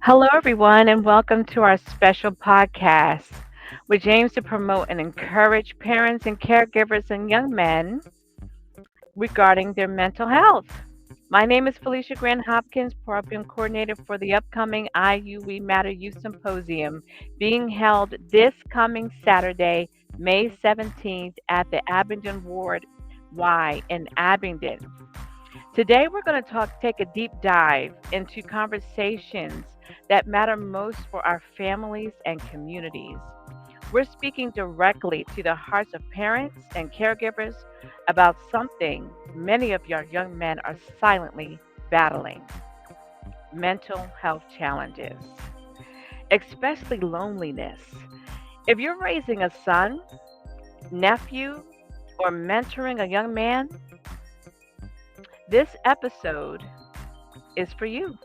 Hello, everyone, and welcome to our special podcast, which aims to promote and encourage parents and caregivers and young men regarding their mental health. My name is Felicia Grant Hopkins, program coordinator for the upcoming IU We Matter Youth Symposium being held this coming Saturday, May 17th at the Abingdon Ward Y in Abingdon. Today, we're going to take a deep dive into conversations that matter most for our families and communities. We're speaking directly to the hearts of parents and caregivers about something many of your young men are silently battling: mental health challenges, especially loneliness. If you're raising a son, nephew, or mentoring a young man, this episode is for you.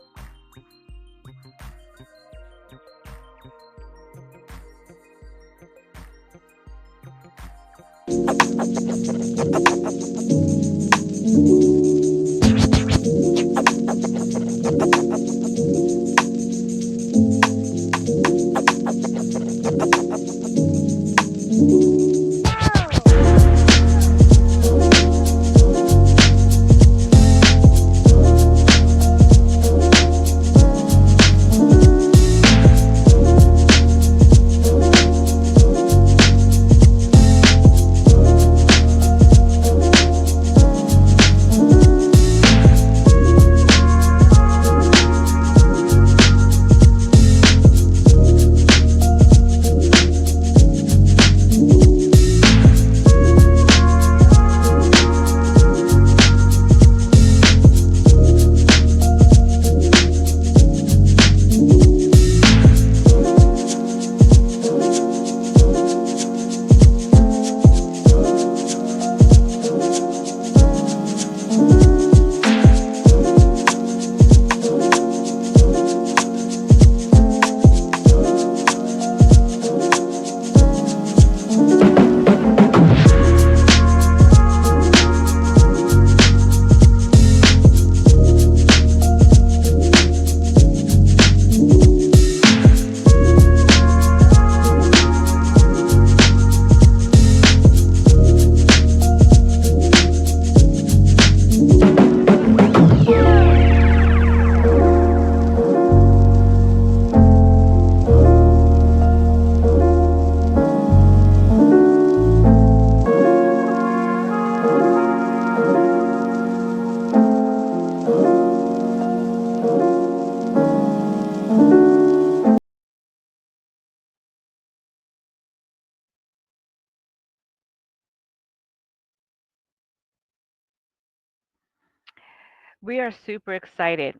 We are super excited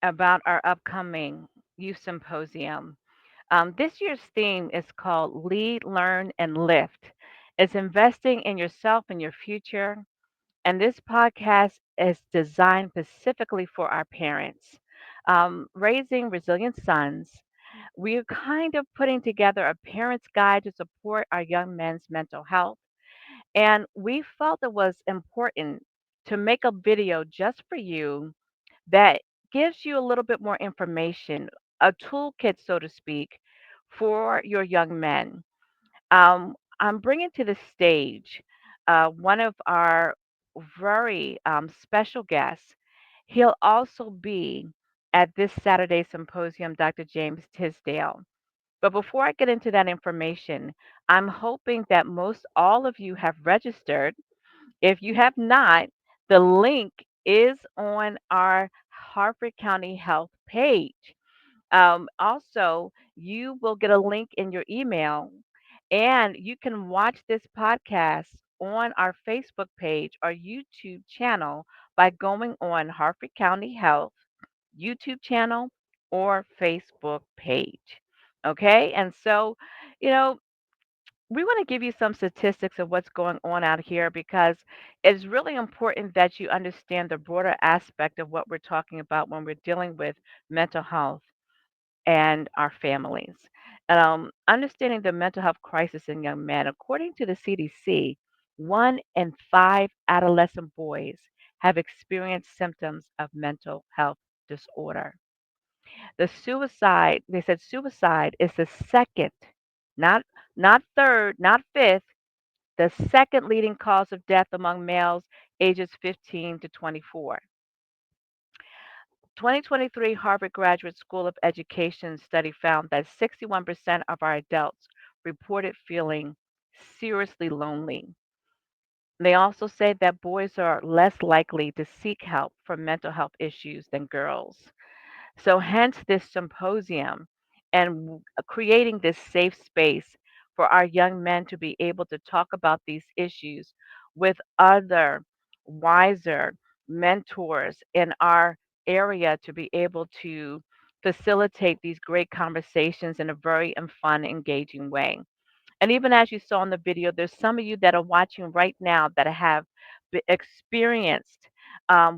about our upcoming youth symposium. This year's theme is called Lead, Learn, and Lift. It's investing in yourself and your future. And this podcast is designed specifically for our parents. Raising Resilient Sons, we're kind of putting together a parent's guide to support our young men's mental health. And we felt it was important to make a video just for you that gives you a little bit more information, a toolkit, so to speak, for your young men. I'm bringing to the stage one of our very special guests. He'll also be at this Saturday symposium, Dr. James Tisdale. But before I get into that information, I'm hoping that most all of you have registered. If you have not, the link is on our Harford County Health page. Also, you will get a link in your email, and you can watch this podcast on our Facebook page or YouTube channel by going on Harford County Health YouTube channel or Facebook page. Okay, and so, you know, we want to give you some statistics of what's going on out here because it's really important that you understand the broader aspect of what we're talking about when we're dealing with mental health and our families. Understanding the mental health crisis in young men, according to the CDC, 1 in 5 adolescent boys have experienced symptoms of mental health disorder. They said suicide is the second, not not third, not fifth, the second leading cause of death among males ages 15 to 24. 2023 Harvard Graduate School of Education study found that 61% of our adults reported feeling seriously lonely. They also say that boys are less likely to seek help for mental health issues than girls. So, hence this symposium and creating this safe space for our young men to be able to talk about these issues with other wiser mentors in our area to be able to facilitate these great conversations in a very and fun, engaging way. And even as you saw in the video, there's some of you that are watching right now that have experienced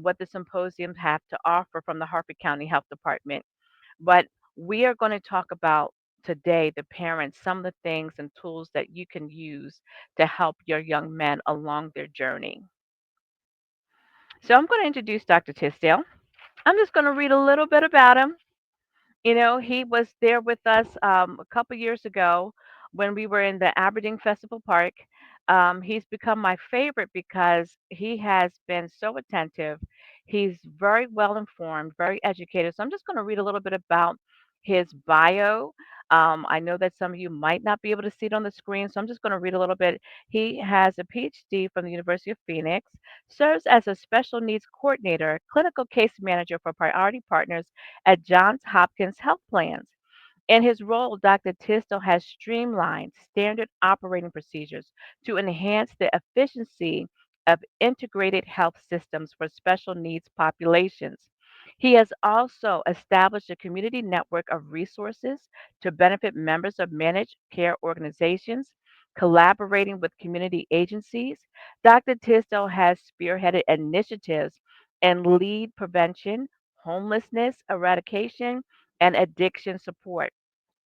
what the symposiums have to offer from the Harford County Health Department. But we are going to talk about today, the parents, some of the things and tools that you can use to help your young men along their journey. So I'm going to introduce Dr. Tisdale. I'm just going to read a little bit about him. You know, he was there with us a couple years ago when we were in the Aberdeen Festival Park. He's become my favorite because he has been so attentive. He's very well informed, very educated. So I'm just going to read a little bit about his bio. I know that some of you might not be able to see it on the screen, so I'm just going to read a little bit. He has a PhD from the University of Phoenix, serves as a special needs coordinator, clinical case manager for Priority Partners at Johns Hopkins Health Plans. In his role, Dr. Tisdale has streamlined standard operating procedures to enhance the efficiency of integrated health systems for special needs populations. He has also established a community network of resources to benefit members of managed care organizations, collaborating with community agencies. Dr. Tisdale has spearheaded initiatives in lead prevention, homelessness eradication, and addiction support.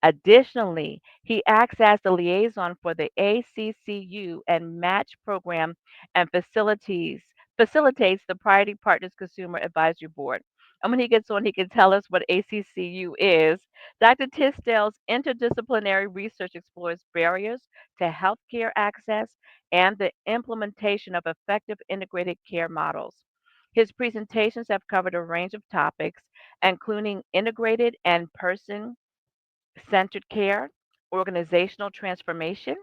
Additionally, he acts as the liaison for the ACCU and Match program and facilitates the Priority Partners Consumer Advisory Board. And when he gets on, he can tell us what ACCU is. Dr. Tisdale's interdisciplinary research explores barriers to healthcare access and the implementation of effective integrated care models. His presentations have covered a range of topics, including integrated and person centered care, organizational transformation,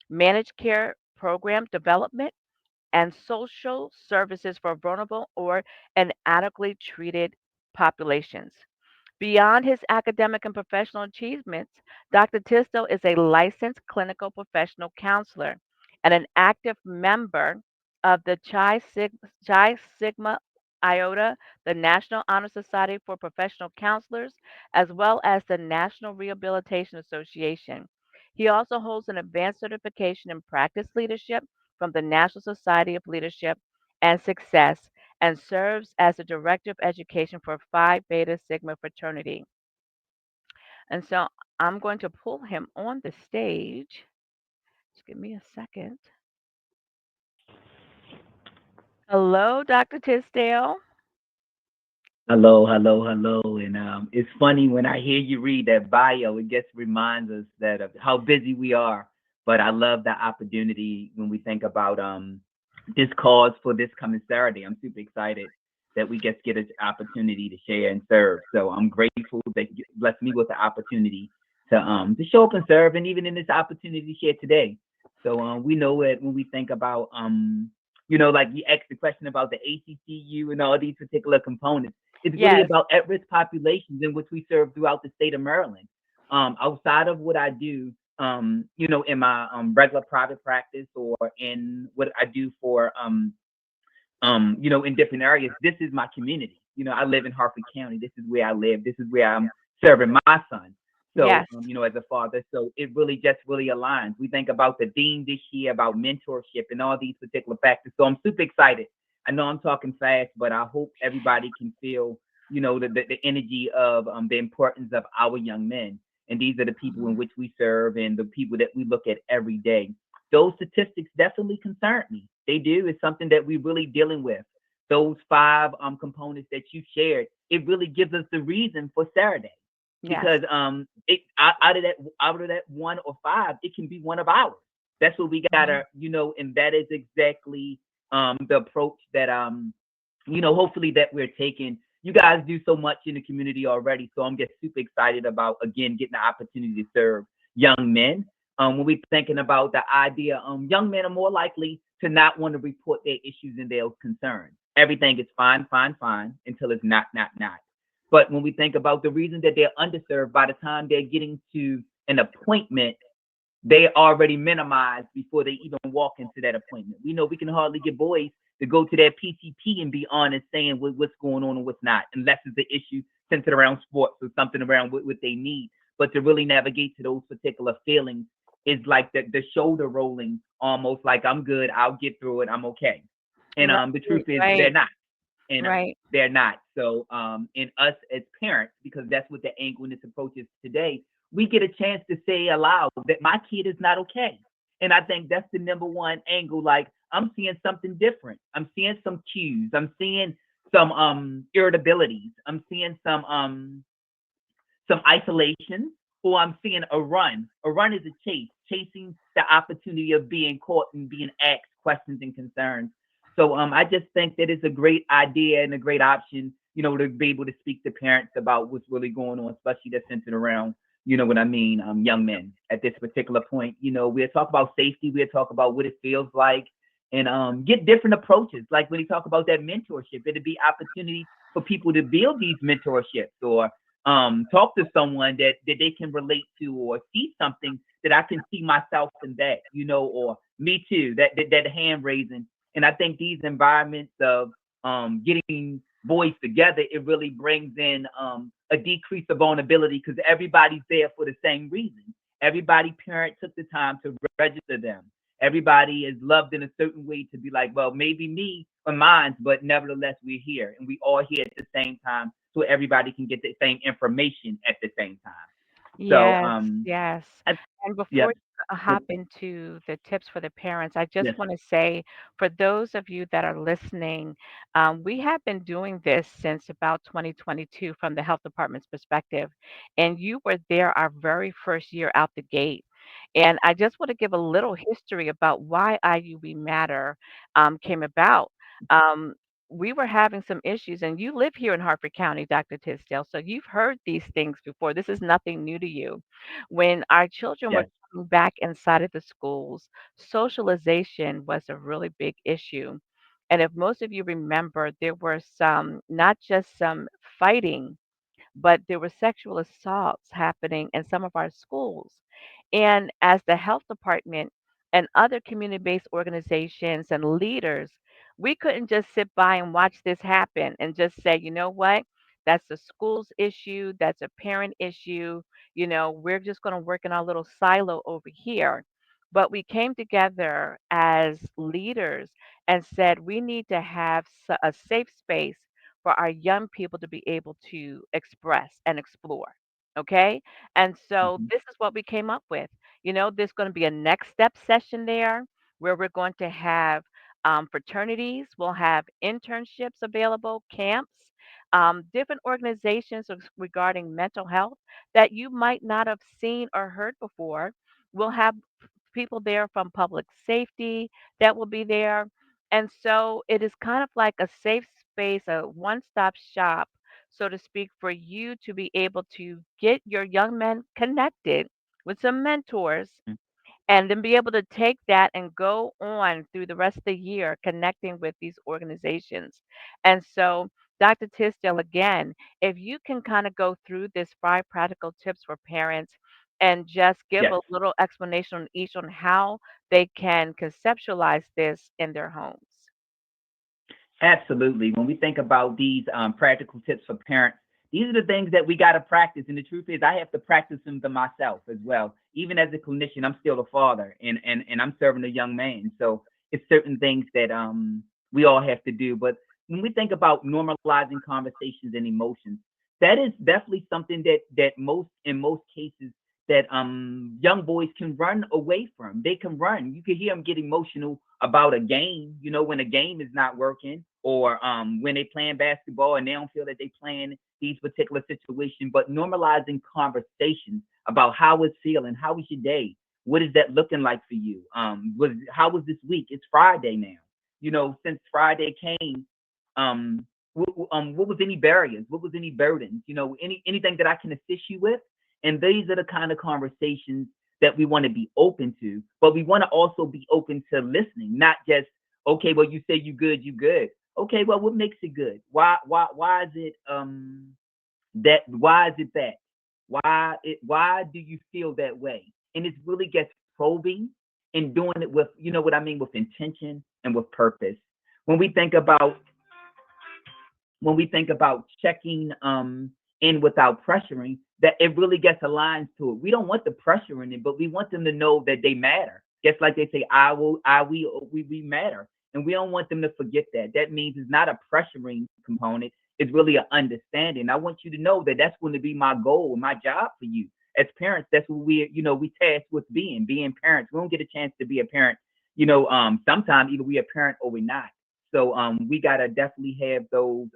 managed care program development, and social services for vulnerable or inadequately treated populations. Beyond his academic and professional achievements, Dr. Tisdale is a licensed clinical professional counselor and an active member of the Chi Sigma Iota, the National Honor Society for Professional Counselors, as well as the National Rehabilitation Association. He also holds an advanced certification in practice leadership from the National Society of Leadership and Success and serves as the Director of Education for Phi Beta Sigma fraternity. And so I'm going to pull him on the stage. Just give me a second. Hello, Dr. Tisdale. Hello, hello, hello. And it's funny when I hear you read that bio, it just reminds us that of how busy we are. But I love the opportunity when we think about this cause for this coming Saturday. I'm super excited that we get an opportunity to share and serve. So I'm grateful that you blessed me with the opportunity to show up and serve, and even in this opportunity to share today. So we know it when we think about like you asked the question about the ACCU and all these particular components. It's really Yes, about at-risk populations in which we serve throughout the state of Maryland. Outside of what I do, in my regular private practice or in what I do for, in different areas, this is my community. I live in Harford County. This is where I live. This is where I'm serving my son. So, yes, as a father, so it really aligns. We think about the theme this year about mentorship and all these particular factors. So I'm super excited. I know I'm talking fast, but I hope everybody can feel, the energy of the importance of our young men. And these are the people in mhm, which we serve and the people that we look at every day. Those statistics definitely concern me. They do. It's something that we're really dealing with. those five components that you shared, it really gives us the reason for Saturday. Yes. Because out of that one or five, it can be one of ours. That's what we Mhm. gotta, and that is exactly the approach that hopefully that we're taking. You guys do so much in the community already, so I'm just super excited about again getting the opportunity to serve young men. When we're thinking about the idea, young men are more likely to not want to report their issues and their concerns. Everything is fine, fine, fine until it's not, not, not. But when we think about the reason that they're underserved, by the time they're getting to an appointment, they already minimized before they even walk into that appointment. We know we can hardly get boys to go to their PCP and be honest, saying what's going on and what's not, unless it's an issue centered around sports or something around what they need. But to really navigate to those particular feelings is like the shoulder rolling, almost like I'm good, I'll get through it, I'm okay. And the truth Right. is they're Right. not, and Right. they're not. So in us as parents, because that's what the angle in this approach is today, we get a chance to say aloud that my kid is not okay. And I think that's the number one angle. Like I'm seeing something different. I'm seeing some cues. I'm seeing some irritabilities. I'm seeing some isolation, or I'm seeing a run. A run is a chase, chasing the opportunity of being caught and being asked questions and concerns. So I just think that it's a great idea and a great option, to be able to speak to parents about what's really going on, especially that's centered around, what I mean, young men at this particular point. We'll talk about safety, we'll talk about what it feels like, and get different approaches. Like when you talk about that mentorship, it'd be opportunity for people to build these mentorships, or talk to someone that they can relate to, or see something that I can see myself in that, or me too, that hand raising. And I think these environments of getting boys together, it really brings in a decrease of vulnerability because everybody's there for the same reason. Everybody parent took the time to register them. Everybody is loved in a certain way to be like, well, maybe me or mine, but nevertheless, we're here and we all here at the same time so everybody can get the same information at the same time. So, Yes, yes. I, And before yep, you but hop into the tips for the parents, I just yes, want to say for those of you that are listening, we have been doing this since about 2022 from the health department's perspective. And you were there our very first year out the gate. And I just want to give a little history about why IUB Matter came about. Um, we were having some issues, and you live here in Harford County, Dr. Tisdale, so you've heard these things before. This is nothing new to you. When our children were yes. coming back inside of the schools, socialization was a really big issue. And if most of you remember, there were some, not just some fighting, but there were sexual assaults happening in some of our schools. And as the health department and other community based organizations and leaders, we couldn't just sit by and watch this happen and just say, you know what? That's a school's issue. That's a parent issue. We're just going to work in our little silo over here. But we came together as leaders and said we need to have a safe space for our young people to be able to express and explore. Okay. And so Hmm. this is what we came up with. There's going to be a next step session there where we're going to have fraternities, we'll have internships available, camps, different organizations regarding mental health that you might not have seen or heard before. We'll have people there from public safety that will be there. And so it is kind of like a safe space, a one stop shop, so to speak, for you to be able to get your young men connected with some mentors and then be able to take that and go on through the rest of the year connecting with these organizations. And so, Dr. Tisdale, again, if you can kind of go through this 5 practical tips for parents and just give Yes. a little explanation on each on how they can conceptualize this in their homes. Absolutely. When we think about these practical tips for parents, these are the things that we got to practice. And the truth is, I have to practice them to myself as well. Even as a clinician, I'm still a father, and I'm serving a young man. So it's certain things that we all have to do. But when we think about normalizing conversations and emotions, that is definitely something that most in most cases that young boys can run away from. They can run. You can hear them get emotional about a game, when a game is not working, or when they playing basketball and they don't feel that they playing these particular situations, but normalizing conversations about how it's feeling, how was your day? What is that looking like for you? Was how was this week? It's Friday now. Since Friday came, what was any barriers? What was any burdens? Anything that I can assist you with? And these are the kind of conversations that we want to be open to, but we want to also be open to listening, not just, okay, well, you say you good, you good. Okay, well, what makes it good? Why is it that? Why do you feel that way? And it really gets probing and doing it with, what I mean, with intention and with purpose. When we think about checking in without pressuring, that it really gets aligned to it. We don't want the pressure in it, but we want them to know that they matter. Just like they say, we matter. And we don't want them to forget that. That means it's not a pressuring component. It's really an understanding. I want you to know that that's going to be my goal and my job for you. As parents, that's what we tasked with being parents. We don't get a chance to be a parent, sometimes either we a parent or we're not. So we gotta definitely have those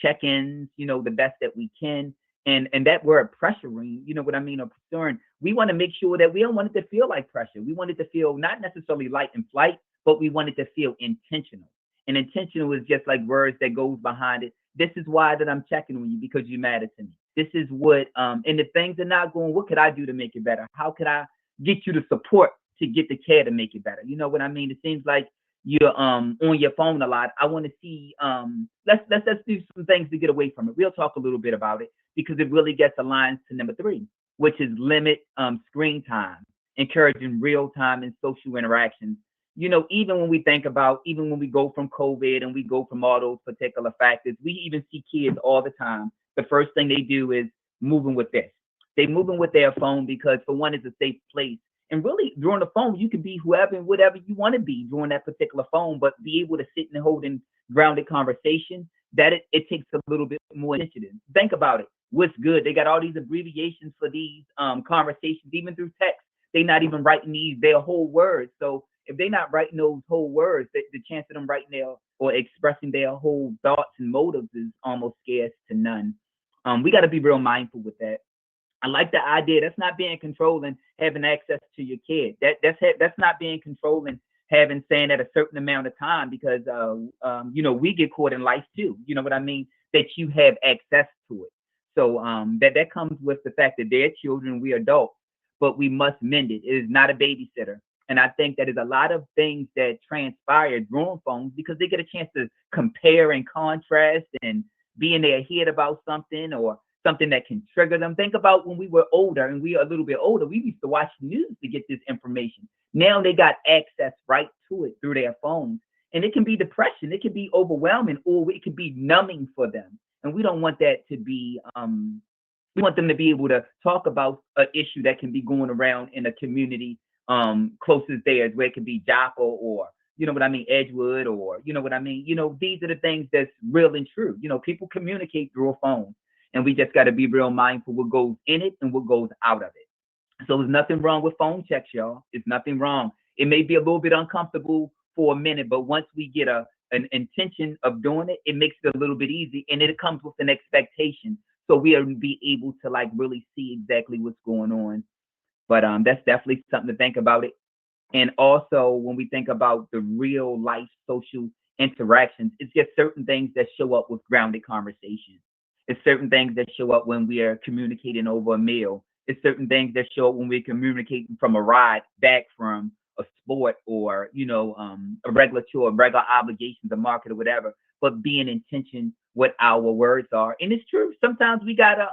check-ins, the best that we can. And that word pressuring, you know what I mean, or pursuing, we want to make sure that we don't want it to feel like pressure. We want it to feel not necessarily light and flight, but we want it to feel intentional. And intentional is just like words that goes behind it. This is why that I'm checking on you because you matter to me. This is what and if things are not going, what could I do to make it better? How could I get you the support to get the care to make it better? You know what I mean? It seems like you're on your phone a lot. I want to see let's do some things to get away from it. We'll talk a little bit about it because it really gets aligned to number 3, which is limit screen time, encouraging real time and social interactions. Even when we think about, even when we go from COVID and we go from all those particular factors, we even see kids all the time. The first thing they do is moving with this. They moving with their phone because for one, it's a safe place. And really, during the phone, you can be whoever and whatever you want to be during that particular phone, but be able to sit and hold in grounded conversation, that it takes a little bit more initiative. Think about it. What's good? They got all these abbreviations for these conversations, even through text. They're not even writing their whole words. So if they're not writing those whole words, the chance of them writing their or expressing their whole thoughts and motives is almost scarce to none. We got to be real mindful with that. I like the idea. That's not being controlling, having access to your kid. That's not being controlling, having saying at a certain amount of time because we get caught in life too. You know what I mean? That you have access to it. So that comes with the fact that they're children, we adults, but we must mend it. It is not a babysitter. And I think that is a lot of things that transpire during phones because they get a chance to compare and contrast and be in their head about something or something that can trigger them. Think about when we were older and we are a little bit older, we used to watch news to get this information. Now they got access right to it through their phones. And it can be depression, it can be overwhelming, or it could be numbing for them. And we don't want that to be we want them to be able to talk about an issue that can be going around in a community close as theirs, where it could be Joppa or what I mean, Edgewood, or what I mean. These are the things that's real and true. People communicate through a phone, and we just got to be real mindful what goes in it and what goes out of it. So there's nothing wrong with phone checks, y'all. It's nothing wrong. It may be a little bit uncomfortable for a minute, but once we get an intention of doing it, it makes it a little bit easy, and it comes with an expectation. So we'll be able to like really see exactly what's going on. But that's definitely something to think about it. And also when we think about the real life social interactions, it's just certain things that show up with grounded conversations. It's certain things that show up when we are communicating over a meal. It's certain things that show up when we're communicating from a ride back from a sport or a regular chore, regular obligations, a market or whatever. But being intention what our words are, and it's true. Sometimes we gotta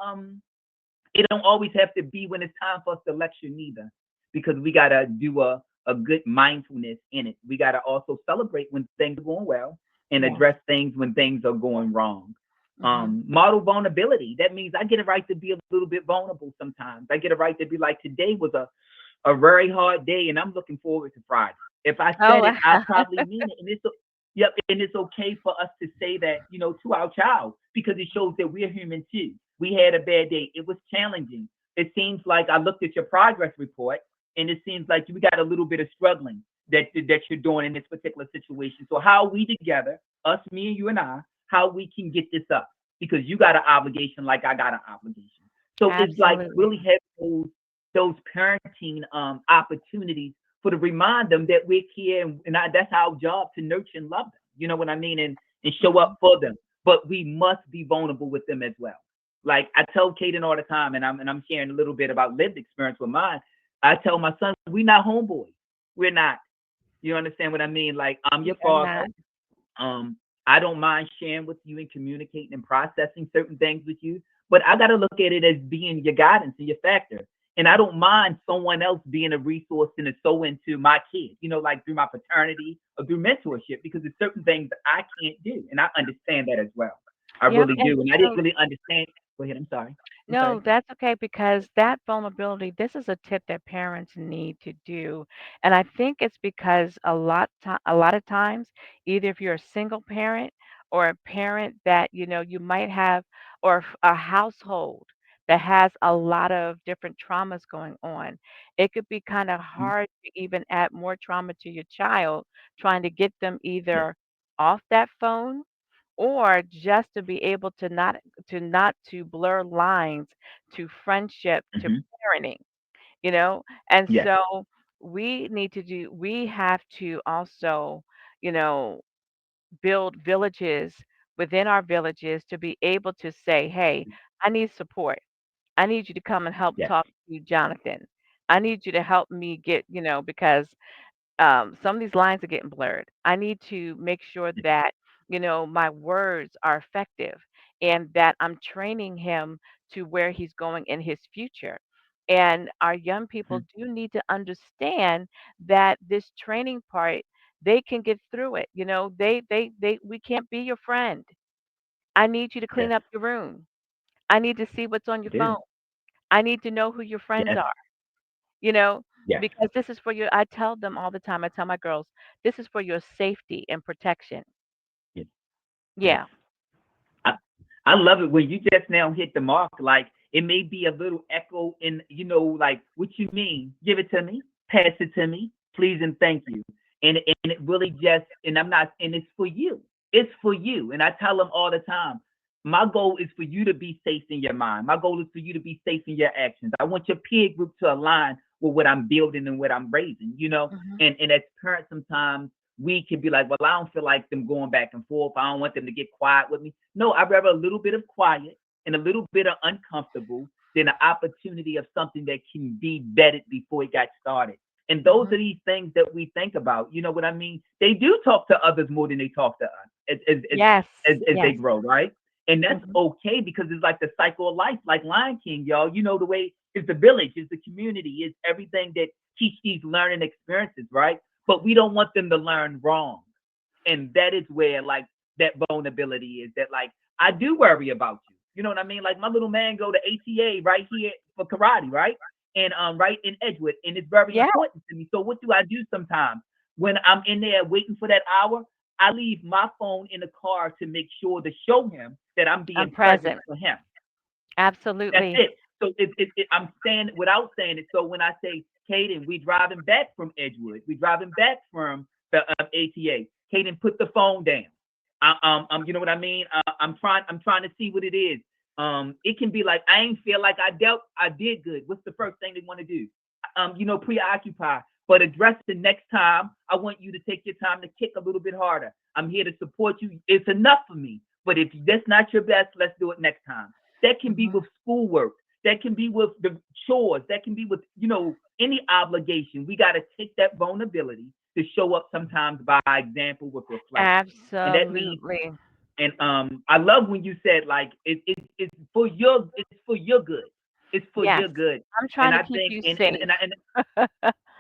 it don't always have to be when it's time for us to lecture neither, because we gotta do a good mindfulness in it. We gotta also celebrate when things are going well and Yes. address things when things are going wrong. Hmm. Model vulnerability. That means I get a right to be a little bit vulnerable sometimes. I get a right to be like, today was a very hard day and I'm looking forward to Friday. If I said Oh, it, I probably mean it. And yep, and it's okay for us to say that, to our child, because it shows that we're human too. We had a bad day. It was challenging. it seems like I looked at your progress report, and it seems like you got a little bit of struggling that you're doing in this particular situation. So how are we together, us, me, and you and I, how we can get this up? Because you got an obligation, like I got an obligation. So it's like Absolutely. really having those parenting opportunities for to remind them that we're here, and that's our job to nurture and love them. You know what I mean? And show up Mhm. for them. But we must be vulnerable with them as well. Like I tell Kaden all the time, and I'm sharing a little bit about lived experience with mine. I tell my son, we're not homeboys. We're not. You understand what I mean? Like I'm We your are not. father. Um, I don't mind sharing with you and communicating and processing certain things with you, but I got to look at it as being your guidance and your factor. And I don't mind someone else being a resource and a sow into my kids, like through my paternity or through mentorship, because there's certain things that I can't do. And I understand that as well. I Yep. really And do. And I didn't really understand. Go ahead. I'm sorry. I'm no, sorry. that's okay because that vulnerability, this is a tip that parents need to do. And I think it's because a lot of times, either if you're a single parent or a parent that, you might have or a household that has a lot of different traumas going on, it could be kind of Mhm. hard to even add more trauma to your child trying to get them Yes. either off that phone or just to be able to blur lines to friendship to Hmm. parenting, you know and Yes. so we have to also, you know build villages within our villages to be able to say, hey, I need support. I need you to come and help Yes. talk to Jonathan. I need you to help me get, because some of these lines are getting blurred. I need to make sure Yes. that, my words are effective and that I'm training him to where he's going in his future. And our young people Mhm. do need to understand that this training part, they can get through it. We can't be your friend. I need you to clean Yes. up your room. I need to see what's on I your phone. do. I need to know who your friends Yes. are you know, Yes. because this is for your I tell them all the time, I tell my girls, this is for your safety and protection. Yes. Yes. Yeah. I, I love it when you just now hit the mark. Like it may be a little echo in, like what you mean. Give it to me, pass it to me, please and thank you. And it really just, and I'm not, and it's for you. It's for you. And I tell them all the time, my goal is for you to be safe in your mind. My goal is for you to be safe in your actions. I want your peer group to align with what I'm building and what I'm raising. Mhm. And as parents, sometimes we can be like, well, I don't feel like them going back and forth. I don't want them to get quiet with me. No, I'd rather a little bit of quiet and a little bit of uncomfortable than an opportunity of something that can be vetted before it got started. And those Mhm. are these things that we think about. You know what I mean? They do talk to others more than they talk to us Yes. as they Yes. grow, right? And that's Mhm. okay because it's like the cycle of life, like Lion King, y'all. You know the way it's the village, it's the community, it's everything that teach these learning experiences, right? But we don't want them to learn wrong. And that is where like that vulnerability is that like I do worry about you. You know what I mean? Like my little man go to ATA right here for karate, right? And right in Edgewood, and it's very Yeah. important to me. So what do I do sometimes when I'm in there waiting for that hour? I leave my phone in the car to make sure to show him that I'm I'm being present present. for him. That's Absolutely. it. So I'm saying without saying it. So when I say, Caden, we driving back from Edgewood, we driving back from the ATA. Caden, put the phone down. You know what I mean? I'm trying to see what it is. It can be like I ain't feel like I did good. What's the first thing they want to do? Preoccupy. But address the next time. I want you to take your time to kick a little bit harder. I'm here to support you. It's enough for me. But if that's not your best, let's do it next time. That can be Mhm. with schoolwork. That can be with the chores. That can be with, any obligation. We got to take that vulnerability to show up sometimes by example with reflection. And that means, Absolutely. and I love when you said like it's for your good. It's for Yes. your good. I'm And trying to I keep think you and safe. I, and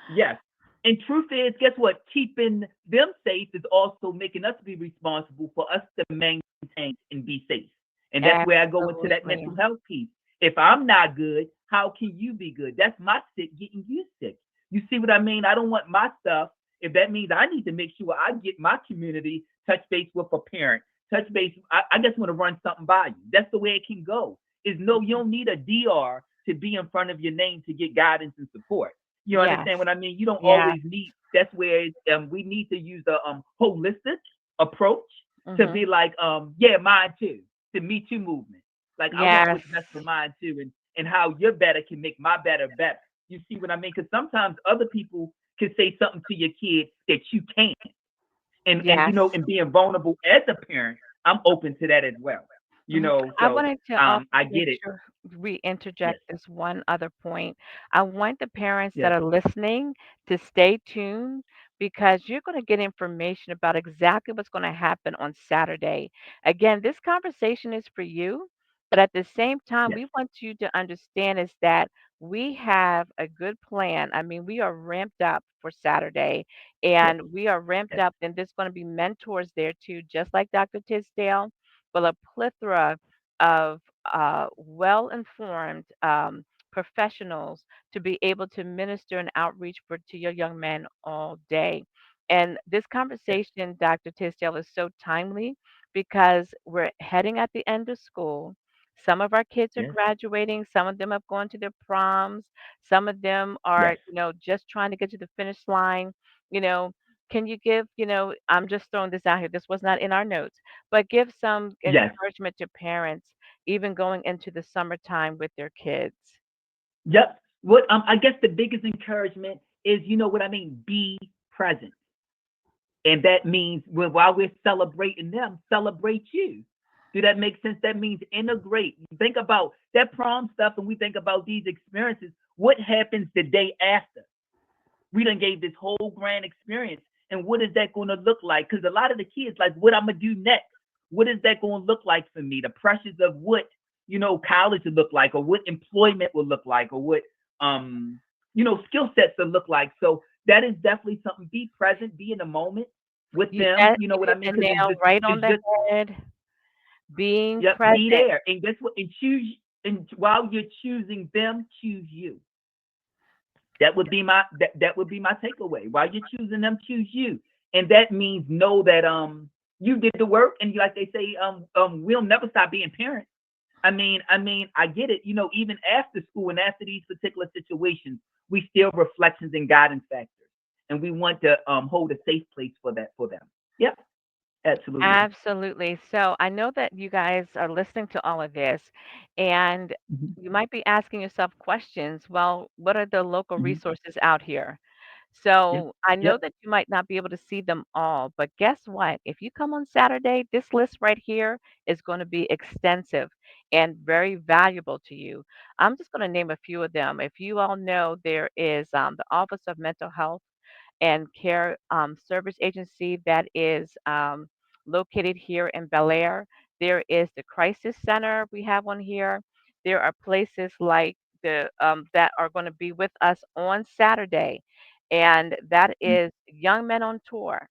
yes. And truth is, guess what? Keeping them safe is also making us be responsible for us to maintain and be safe. And that's where I go into that Absolutely. mental health piece. If I'm not good, how can you be good? That's my sick getting you sick. You see what I mean? I don't want my stuff. If that means I need to make sure I get my community touch base with a parent, touch base. I just want to run something by you. That's the way it can go. Is no, you don't need a DR to be in front of your name to get guidance and support. You Yes. understand what I mean? You don't Yes. always need. That's where we need to use the holistic approach to Mhm. be like, yeah, mine too. The Me Too movement. Like I want Yes. what's best for mine too, and how your better can make my better better. You see what I mean? Because sometimes other people can say something to your kid that you can't, and Yes. and being vulnerable as a parent, I'm open to that as well. Mhm. I So wanted to also I make get it. sure we Yes, interject this one other point. I want the parents that yes, are listening to stay tuned because you're going to get information about exactly what's going to happen on Saturday. Again, this conversation is for you, but at the same time, yes, we want you to understand is that we have a good plan. I mean, we are ramped up for Saturday yes, and we are ramped yes, up, and there's going to be mentors there too, just like Dr. Tisdale, but a plethora of well informed professionals to be able to minister and outreach to your young men all day. And this yes, conversation, Dr. Tisdale, is so timely because we're heading at the end of school. Some of our kids are yes, graduating, some of them have gone to their proms, some of them yes, are, just trying to get to the finish line. You know, can you give, I'm just throwing this out here. This was not in our notes, but give some yes. encouragement to parents even going into the summertime with their kids. Yep. What I guess the biggest encouragement is, you know what I mean, be present. And that means while we're celebrating them, celebrate you. Do that make sense? That means integrate. Think about that prom stuff and we think about these experiences. What happens the day after? We done gave this whole grand experience. And what is that going to look like? Because a lot of the kids, like, what I'm going to do next? What is that going to look like for me? The pressures of what, college will look like, or what employment will look like, or what, um, skill sets will look like. So that is definitely something. Be present, be in the moment with them. That You know you what I hit mean? the Because nail right on it's the just, head. Being yep, be present. there. And guess what? And choose, and while you're choosing them, choose you. That would be my takeaway. While you're choosing them, choose you, and that means know that you did the work, and like they say, we'll never stop being parents. I get it. Even after school and after these particular situations, we still reflections and guidance factors, and we want to hold a safe place for them. Yep, absolutely. Absolutely. So I know that you guys are listening to all of this, and Hmm. you might be asking yourself questions. Well, what are the local Hmm. resources out here? Yep, So I know yep. that you might not be able to see them all, but guess what? If you come on Saturday, this list right here is going to be extensive and very valuable to you. I'm just going to name a few of them. If you all know, there is the Office of Mental Health and Care Service Agency that is located here in Bel Air. There is the Crisis Center. We have one here. There are places like the that are going to be with us on Saturday, and that Mhm. is Young Men on Tour.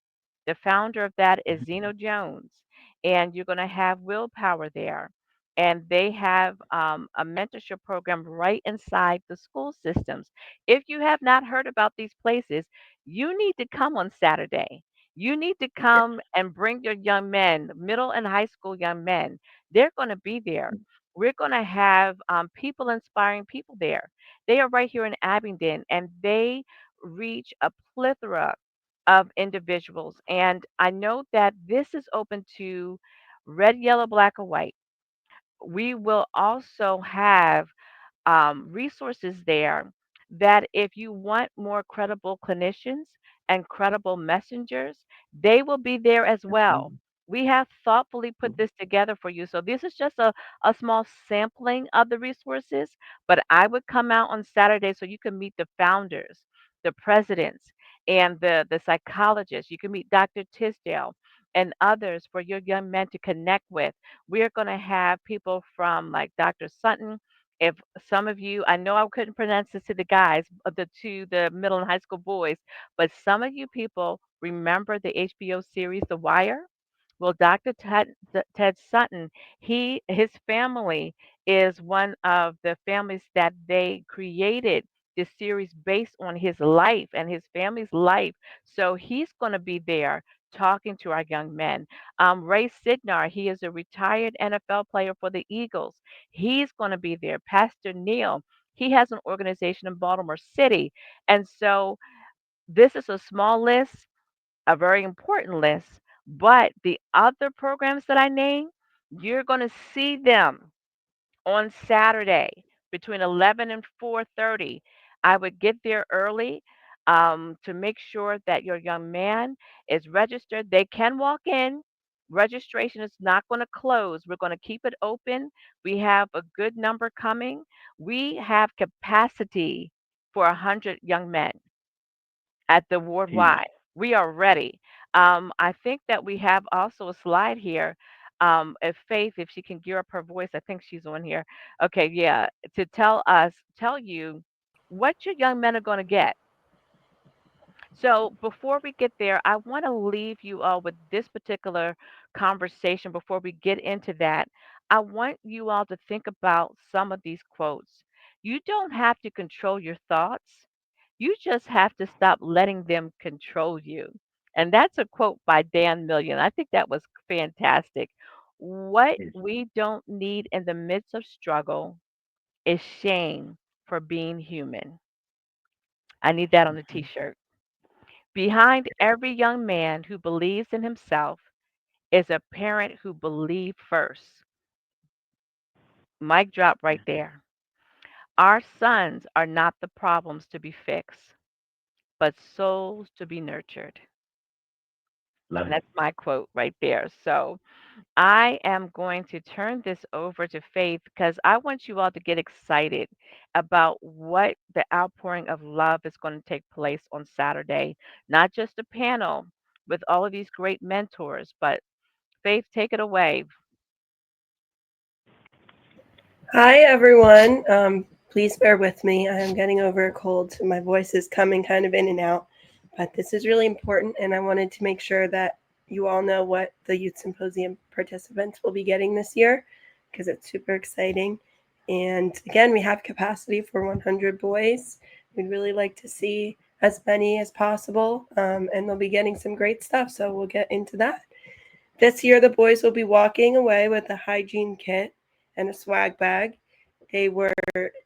The founder of that is Zeno Jones, and you're going to have Willpower there. And they have a mentorship program right inside the school systems. If you have not heard about these places, you need to come on Saturday. You need to Yep. come and bring your young men, middle and high school young men. They're going to be there. We're going to have people inspiring people there. They are right here in Abingdon, and they reach a plethora of individuals. And I know that this is open to red, yellow, black, or white. We will also have resources there that if you want more credible clinicians and credible messengers, they will be there as well. Absolutely. We have thoughtfully put Absolutely. this together for you. So, this is just a small sampling of the resources, but I would come out on Saturday so you can meet the founders, the presidents, and the psychologists. You can meet Dr. Tisdale and others for your young men to connect with. We're going to have people from like Dr. Sutton. If some of you, I know I couldn't pronounce this to the guys, the middle and high school boys, but some of you people remember the HBO series The Wire? Well, Dr. Ted Sutton, his family is one of the families that they created this series based on his life and his family's life. So he's going to be there talking to our young men. Ray Signar, he is a retired NFL player for the Eagles. He's going to be there. Pastor Neil, He has an organization in Baltimore City. And so this is a small list, a very important list, but the other programs that I named, you're going to see them on Saturday between 11 and 4:30. I would get there early to make sure that your young man is registered. They can walk in. Registration is not going to close. We're going to keep it open. We have a good number coming. We have capacity for 100 young men at the ward Amen. wide. We are ready. I think that we have also a slide here. If Faith, if she can gear up her voice, I think she's on here. Okay, yeah, to tell you what your young men are going to get. So before we get there, I want to leave you all with this particular conversation before we get into that. I want you all to think about some of these quotes. You don't have to control your thoughts. You just have to stop letting them control you. And that's a quote by Dan Million. I think that was fantastic. What Yes. we don't need in the midst of struggle is shame for being human. I need that on a t shirt. Behind every young man who believes in himself is a parent who believed first. Mic drop right there. Our sons are not the problems to be fixed, but souls to be nurtured. Love And it. that's my quote right there. So I am going to turn this over to Faith because I want you all to get excited about what the outpouring of love is going to take place on Saturday. Not just a panel with all of these great mentors, but Faith, take it away. Hi, everyone. Please bear with me. I am getting over a cold, so my voice is coming kind of in and out. But this is really important, and I wanted to make sure that you all know what the Youth Symposium participants will be getting this year because it's super exciting. And again, we have capacity for 100 boys. We'd really like to see as many as possible, and they'll be getting some great stuff. So we'll get into that. This year, the boys will be walking away with a hygiene kit and a swag bag. They were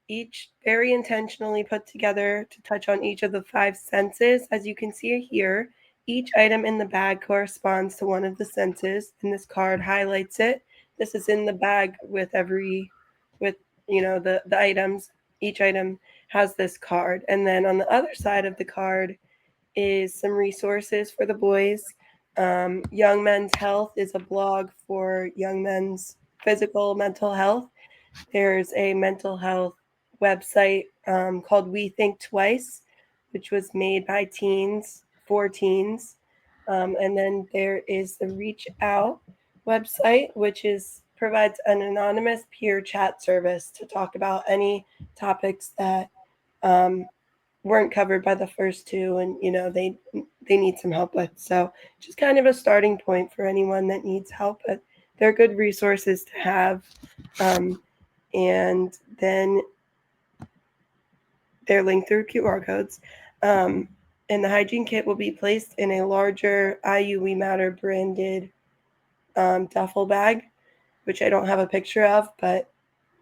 each very intentionally put together to touch on each of the five senses. As you can see here, each item in the bag corresponds to one of the senses, and this card highlights it. This is in the bag with with the items. Each item has this card, and then on the other side of the card is some resources for the boys. Young Men's Health is a blog for young men's physical mental health. There's a mental health website called We Think Twice, which was made by teens for teens. And then there is the Reach Out website, which is provides an anonymous peer chat service to talk about any topics that um, weren't covered by the first two, and they need some help with. So just kind of a starting point for anyone that needs help. But they're good resources to have. And then they're linked through QR codes. Um, and the hygiene kit will be placed in a larger IU We Matter branded duffel bag, which I don't have a picture of, but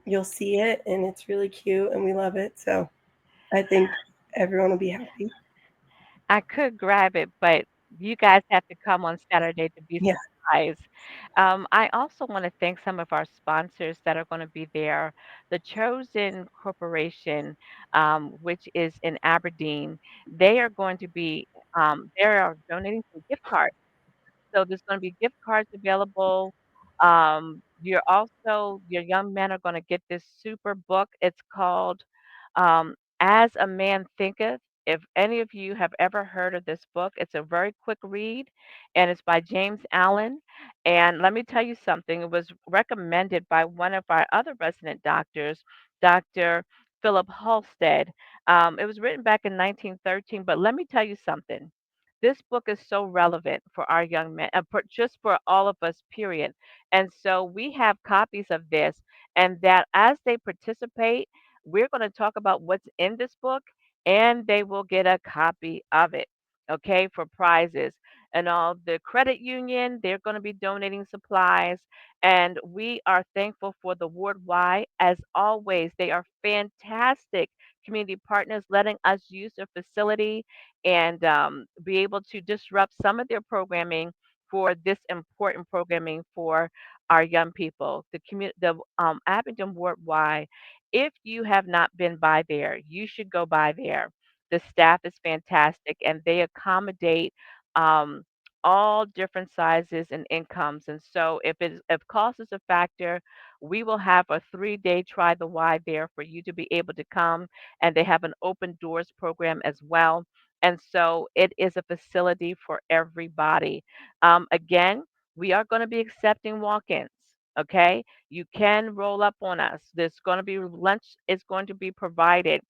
you'll see it, and it's really cute, and we love it. So I think everyone will be happy. I could grab it, but you guys have to come on Saturday to be Yeah. surprised. I also want to thank some of our sponsors that are going to be there. The Chosen Corporation, which is in Aberdeen, they are going to be they are donating some gift cards. So there's going to be gift cards available. Your young men are going to get this super book. It's called As a Man Thinketh. If any of you have ever heard of this book, it's a very quick read, and it's by James Allen. And let me tell you something. It was recommended by one of our other resident doctors, Dr. Philip Halstead. It was written back in 1913, but let me tell you something. This book is so relevant for our young men, just for all of us, period. And so we have copies of this, and that as they participate, we're going to talk about what's in this book, and they will get a copy of it, okay, for prizes. and all the credit union. They're going to be donating supplies. And we are thankful for the Ward Y. As always, they are fantastic community partners, letting us use their facility and be able to disrupt some of their programming for this important programming for our young people. The Abingdon Ward Y. If you have not been by there, you should go by there. The staff is fantastic, and they accommodate um, all different sizes and incomes. And so, if cost is a factor, we will have a 3-day try the Y there for you to be able to come. And they have an open doors program as well. And so, it is a facility for everybody. Again, we are going to be accepting walk-ins. Okay, you can roll up on us. There's going to be lunch is going to be provided,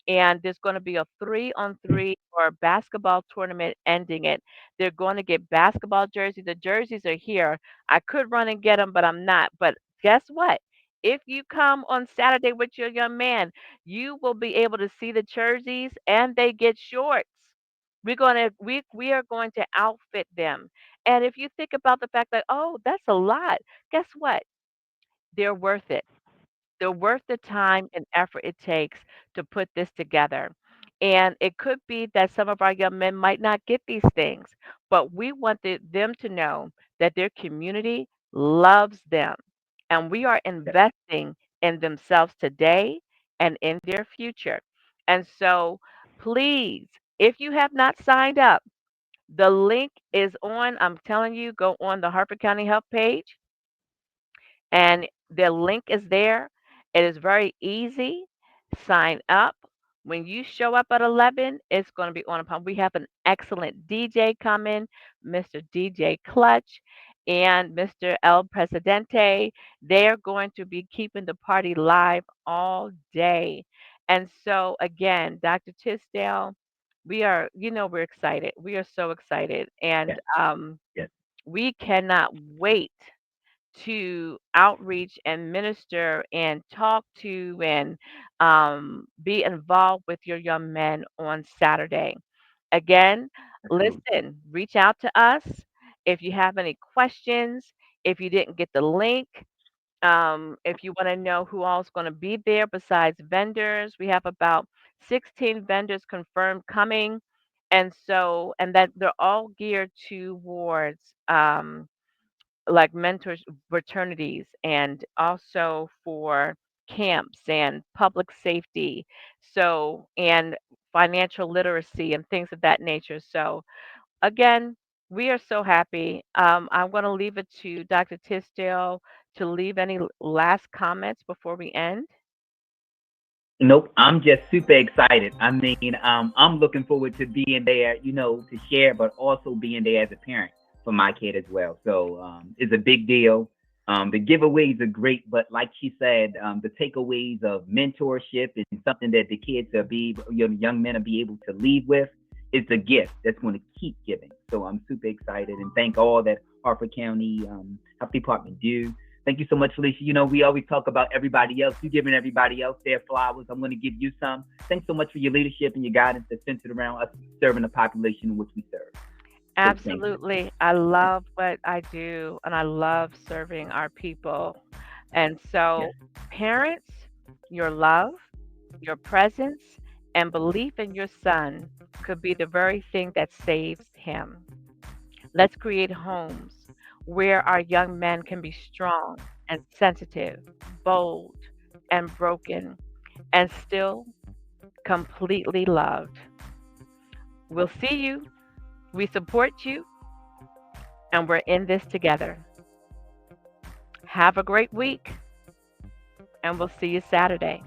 and there's going to be a 3-on-3 or basketball tournament ending it. They're going to get basketball jerseys. The jerseys are here. I could run and get them, but I'm not. But guess what? If you come on Saturday with your young man, you will be able to see the jerseys, and they get shorts. We are going to outfit them. And if you think about the fact that, oh, that's a lot, guess what? They're worth it. They're worth the time and effort it takes to put this together. And it could be that some of our young men might not get these things, but we wanted them to know that their community loves them. And we are investing in themselves today and in their future. And so, please, if you have not signed up, the link is on. I'm telling you, go on the Harford County Health page, and the link is there. It is very easy. Sign up. When you show up at 11, it's going to be on a pump. We have an excellent DJ coming, Mr. DJ Clutch and Mr. El Presidente. They're going to be keeping the party live all day. And so, again, Dr. Tisdale, we're excited. We are so excited. And Yes, yes. we cannot wait to outreach and minister and talk to and be involved with your young men on Saturday. Again, Absolutely. listen, reach out to us if you have any questions, if you didn't get the link, if you want to know who all is going to be there besides vendors. We have about 16 vendors confirmed coming. And that they're all geared towards like mentors fraternities, and also for camps and public safety, so and financial literacy and things of that nature. So again, we are so happy. I'm going to leave it to Dr. Tisdale to leave any last comments before we end. Nope, I'm just super excited. I mean, I'm looking forward to being there, to share, but also being there as a parent for my kid as well. So it's a big deal. The giveaways are great, but like she said, the takeaways of mentorship is something that the kids will be, young men will be able to leave with. It's a gift that's going to keep giving. So I'm super excited and thank all that Harford County Health Department do. Thank you so much, Felicia. We always talk about everybody else. You're giving everybody else their flowers. I'm going to give you some. Thanks so much for your leadership and your guidance that's centered around us serving the population in which we serve. So thank you. Absolutely. I love what I do, and I love serving our people. And Yes. so, parents, your love, your presence, and belief in your son could be the very thing that saves him. Let's create homes where our young men can be strong and sensitive, bold and broken, and still completely loved. We'll see you. We support you, and we're in this together. Have a great week, and we'll see you Saturday.